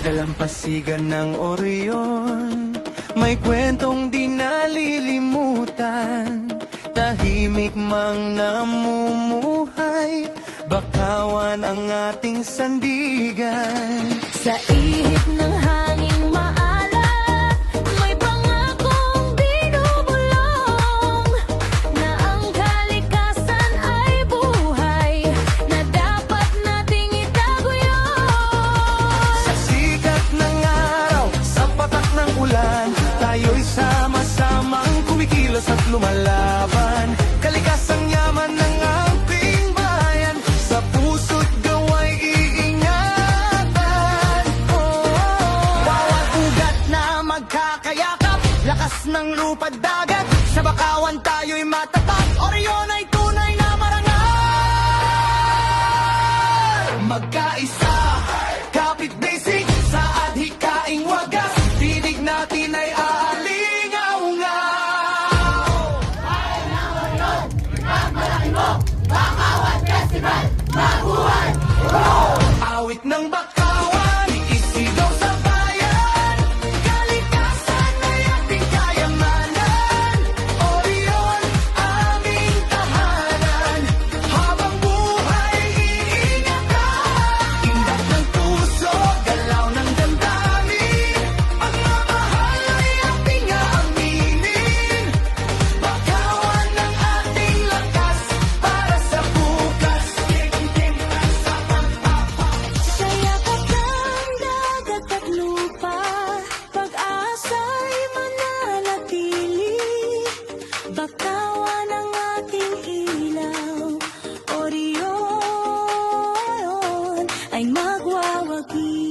dalampasigan ng Orion, may kwentong di nalilimutan. Tahimik mang namumuhay, bakawan ang ating sandigan. Sa ihip ng hangin maalat, may pangakong binubulong na ang kalikasan ay buhay, na dapat nating itaguyod. Sa sikat ng araw, sa patak ng ulan, tayo'y sama-samang kumikilos at lumalaban. Kalikasang yaman ng ating bayan, sa puso't gawa'y iingatan. Bawat ugat na magkakayakap, lakas ng lupa dagat, sa bakawan tayo'y matapat. Orion ay tunay na marangal. Magkaisa, kapit basic, sa adhikaing wagas, tinig natin ay awit ng bakawan, isigaw sa bayan. Kalikasan ay ating kayamanan. Orion, aming tahanan. Habang buhay, iingatan. Indat ng puso, galaw ng damdamin. Pagmamahal ay ating aaminin. Bakawan ng ating lakas para sa bukas. Sa yakap ng dagat at lupa, pag-asa'y mananatili. Bakawan ang ating ilaw, Orion ay magwawagi.